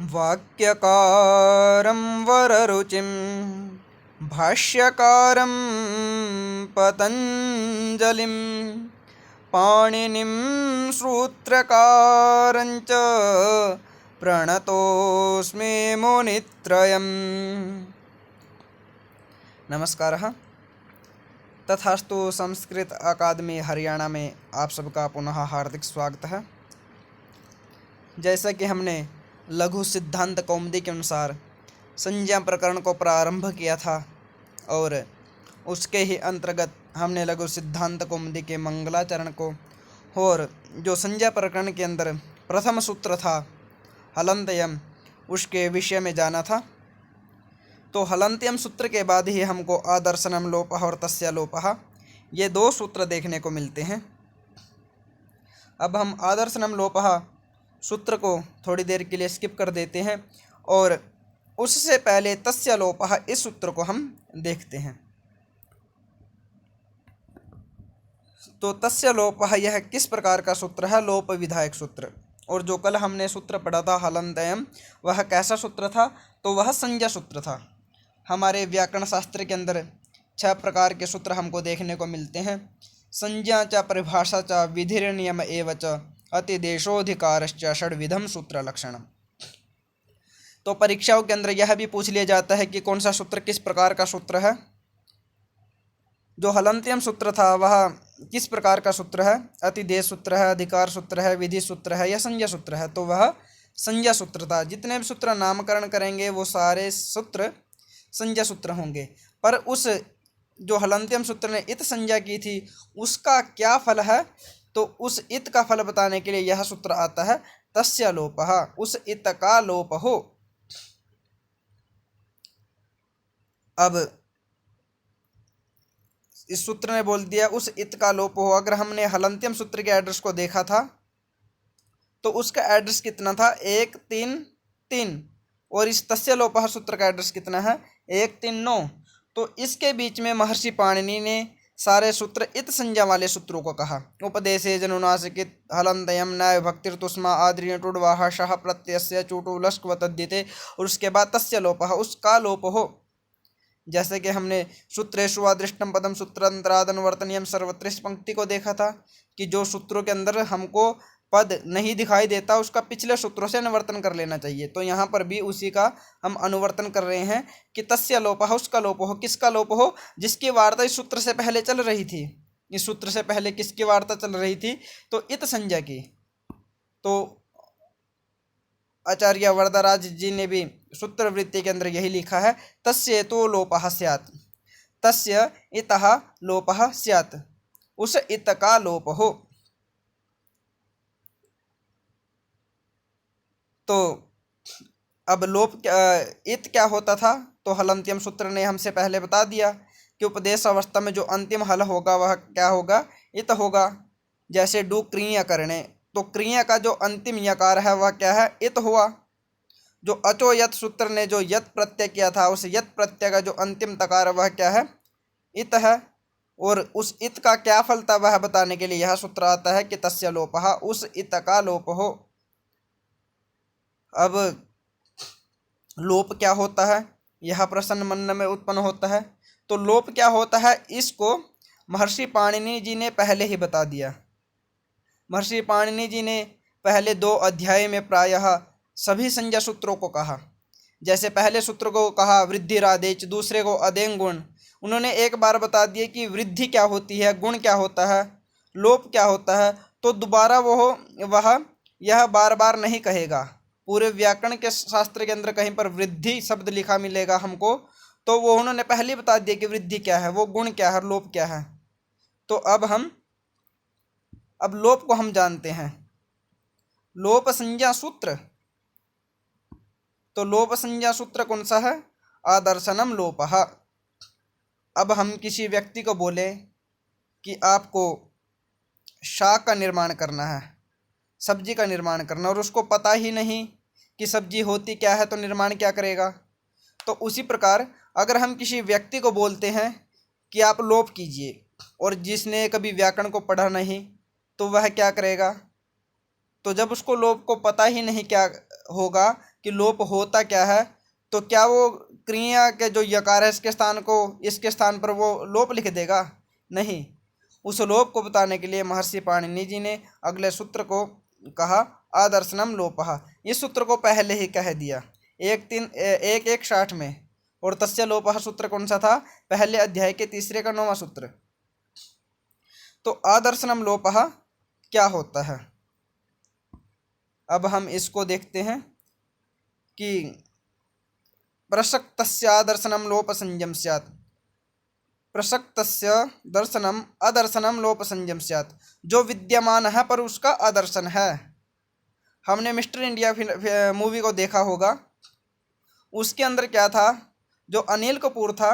वाक्यकारं वररुचिं भाष्यकारं पतञ्जलिं पाणिनिं सूत्रकारञ्च प्रणतोऽस्मि मुनित्रयम्। नमस्कारः। तथास्तु संस्कृत अकादमी हरियाणा में आप सबका पुनः हार्दिक स्वागत है। जैसा कि हमने लघु सिद्धांत कौमुदी के अनुसार संज्ञा प्रकरण को प्रारंभ किया था और उसके ही अंतर्गत हमने लघु सिद्धांत कौमुदी के मंगलाचरण को और जो संज्ञा प्रकरण के अंदर प्रथम सूत्र था हलन्त्यम, उसके विषय में जाना था। तो हलन्त्यम सूत्र के बाद ही हमको आदर्शनम लोपः और तस्य लोपः, ये दो सूत्र देखने को मिलते हैं। अब हम आदर्शनम लोपः सूत्र को थोड़ी देर के लिए स्किप कर देते हैं और उससे पहले तस्य लोपः, इस सूत्र को हम देखते हैं। तो तस्य लोपः यह किस प्रकार का सूत्र है? लोप विधायक सूत्र। और जो कल हमने सूत्र पढ़ा था हलन्त्यम, वह कैसा सूत्र था? तो वह संज्ञा सूत्र था। हमारे व्याकरण शास्त्र के अंदर 6 प्रकार के सूत्र हमको देखने को मिलते हैं। संज्ञा च परिभाषा च विधिर्नियम एव च अतिदेशोधिकारश्च षड्विधम सूत्र लक्षणम। तो परीक्षाओं के अंदर यह भी पूछ लिया जाता है कि कौन सा सूत्र किस प्रकार का सूत्र है। जो हलन्त्यम सूत्र था वह किस प्रकार का सूत्र है? अतिदेश सूत्र है, अधिकार सूत्र है, विधि सूत्र है या संज्ञा सूत्र है? तो वह संज्ञा सूत्र था। जितने भी सूत्र नामकरण करेंगे वो सारे सूत्र संज्ञा सूत्र होंगे। पर उस जो हलन्त्यम सूत्र ने इत संज्ञा की थी उसका क्या फल है? तो उस इत का फल बताने के लिए यह सूत्र आता है तस्य लोपः, उस इत का लोप हो। अब इस सूत्र ने बोल दिया उस इत का लोप हो। अगर हमने हलन्त्यम सूत्र के एड्रेस को देखा था तो उसका एड्रेस कितना था? 1 3 3। और इस तस्य लोपः सूत्र का एड्रेस कितना है? 1 3 9। तो इसके बीच में महर्षि पाणिनि ने सारे सूत्र इत संज्ञा वाले सूत्रों को कहा। उपदेशे जनुनासिकित हलन्त्यम न्याय भक्तिर्तुष्मा आद्रिय टुडवाह शह प्रत्यस्य चूटु लस्क्व तद्धिते, और उसके बाद तस्य लोपः, उसका लोप हो। जैसे कि हमने सूत्रेषु अदृष्टम पदम सूत्रांतरादनुवर्तनीयम सर्वत्र इस पंक्ति को देखा था कि जो सूत्रों के अंदर हमको पद नहीं दिखाई देता उसका पिछले सूत्रों से अनुवर्तन कर लेना चाहिए। तो यहाँ पर भी उसी का हम अनुवर्तन कर रहे हैं कि तस्य लोपः, उसका लोप हो। किसका लोप हो? जिसकी वार्ता इस सूत्र से पहले चल रही थी। इस सूत्र से पहले किसकी वार्ता चल रही थी? तो इत संज्ञा की। तो आचार्य वरदराज जी ने भी सूत्र वृत्ति के अंदर यही लिखा है, तस्य तो लोपः स्यात्, तस्य इतः लोपः स्यात्, उस इत का लोप हो। तो अब लोप इत क्या होता था? तो हलन्त्यम सूत्र ने हमसे पहले बता दिया कि उपदेश अवस्था में जो अंतिम हल होगा वह क्या होगा? इत होगा। जैसे डू क्रिया करने, तो क्रिया का जो अंतिम यकार है वह क्या है? इत हुआ। जो अचो यत सूत्र ने जो यत प्रत्यय किया था उस यत प्रत्यय का जो अंतिम तकार वह क्या है? इत है। और उस इत का क्या फल था वह बताने के लिए यह सूत्र आता है कि तस्य लोपः, उस इत का लोप हो। अब लोप क्या होता है यह प्रश्न मन में उत्पन्न होता है। तो लोप क्या होता है इसको महर्षि पाणिनि जी ने पहले ही बता दिया। महर्षि पाणिनि जी ने पहले 2 अध्याय में प्रायः सभी संज्ञा सूत्रों को कहा। जैसे पहले सूत्र को कहा वृद्धिरादेच, दूसरे को अदेंग गुण। उन्होंने एक बार बता दिया कि वृद्धि क्या होती है, गुण क्या होता है, लोप क्या होता है। तो दोबारा वह यह बार बार नहीं कहेगा। पूरे व्याकरण के शास्त्र के अंदर कहीं पर वृद्धि शब्द लिखा मिलेगा हमको, तो वो उन्होंने पहले बता दिया कि वृद्धि क्या है, वो गुण क्या है, लोप क्या है। तो अब लोप को हम जानते हैं। लोप संज्ञा सूत्र, तो लोप संज्ञा सूत्र कौन सा है? आदर्शनम लोपः। अब हम किसी व्यक्ति को बोले कि आपको शाक का निर्माण करना है, सब्जी का निर्माण करना, और उसको पता ही नहीं कि सब्जी होती क्या है, तो निर्माण क्या करेगा? तो उसी प्रकार अगर हम किसी व्यक्ति को बोलते हैं कि आप लोप कीजिए, और जिसने कभी व्याकरण को पढ़ा नहीं तो वह क्या करेगा? तो जब उसको लोप को पता ही नहीं क्या होगा कि लोप होता क्या है, तो क्या वो क्रिया के जो यकार है इसके स्थान को इसके स्थान पर वो लोप लिख देगा? नहीं। उस लोप को बताने के लिए महर्षि पाणिनि जी ने अगले सूत्र को कहा आदर्शनम लोपः। इस सूत्र को पहले ही कह दिया 1:3 में। और तस्य लोपः सूत्र कौन सा था? पहले अध्याय के तीसरे का 9वां सूत्र। तो आदर्शनम लोपः क्या होता है, अब हम इसको देखते हैं कि प्रसक्तस्य आदर्शनम लोप संयम स्यात्। प्रसक्तस्य दर्शनम अदर्शनम लोप संयम स्यात्, जो विद्यमान है पर उसका आदर्शन है। हमने मिस्टर इंडिया मूवी को देखा होगा, उसके अंदर क्या था, जो अनिल कपूर था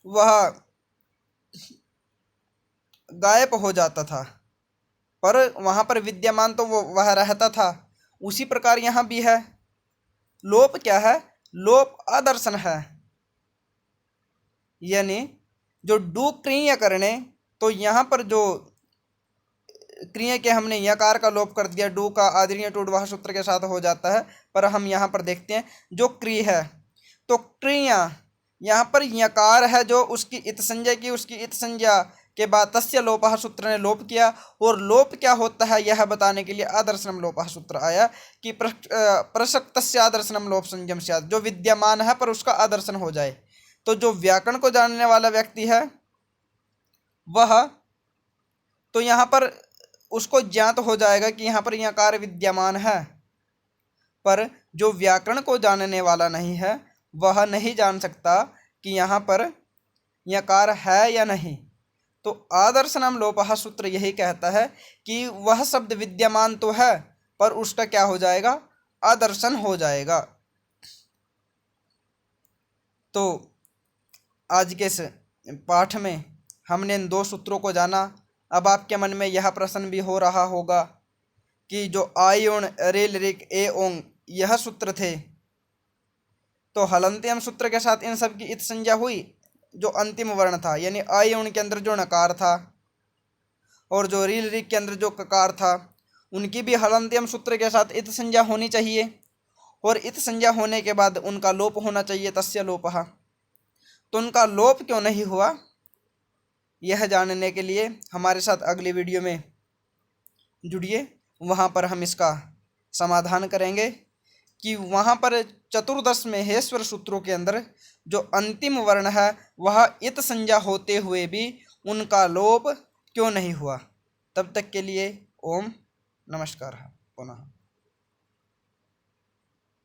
वह गायब हो जाता था पर वहाँ पर विद्यमान तो वह रहता था। उसी प्रकार यहाँ भी है। लोप क्या है? लोप आदर्शन है, यानी जो डू क्रिया करने, तो यहाँ पर जो क्रिया के हमने यकार का लोप कर दिया, डू का आदरणीय टूड वह सूत्र के साथ हो जाता है। पर हम यहाँ पर देखते हैं जो क्रिय है, तो क्रिया यहाँ पर यकार है जो उसकी इत संज्ञा की, उसकी इत संज्ञा के बाद तस्य लोपः सूत्र ने लोप किया। और लोप क्या होता है यह बताने के लिए आदर्शनम लोपः सूत्र आया कि प्रसक्तस्य आदर्शनम लोप संयम स्यात्, जो विद्यमान है पर उसका आदर्शन हो जाए। तो जो व्याकरण को जानने वाला व्यक्ति है वह तो यहाँ पर उसको ज्ञात हो जाएगा कि यहाँ पर यकार विद्यमान है, पर जो व्याकरण को जानने वाला नहीं है वह नहीं जान सकता कि यहाँ पर यकार है या नहीं। तो आदर्शनम लोपः सूत्र यही कहता है कि वह शब्द विद्यमान तो है पर उसका क्या हो जाएगा? आदर्शन हो जाएगा। तो आज के इस पाठ में हमने इन 2 सूत्रों को जाना। अब आपके मन में यह प्रश्न भी हो रहा होगा कि जो आई उण रेल रिक ए ओंग यह सूत्र थे, तो हलंत्यम सूत्र के साथ इन सब की इत संज्ञा हुई। जो अंतिम वर्ण था यानी आई उण के अंदर जो नकार था और जो रील रिक के अंदर जो ककार था, उनकी भी हलंत्यम सूत्र के साथ इत संज्ञा होनी चाहिए। और इत संज्ञा होने के बाद उनका लोप होना चाहिए, तस्य लोपः। तो उनका लोप क्यों नहीं हुआ, यह जानने के लिए हमारे साथ अगली वीडियो में जुड़िए। वहाँ पर हम इसका समाधान करेंगे कि वहाँ पर चतुर्दश महेश्वर सूत्रों के अंदर जो अंतिम वर्ण है वह इत संज्ञा होते हुए भी उनका लोप क्यों नहीं हुआ। तब तक के लिए ओम नमस्कार पुनः।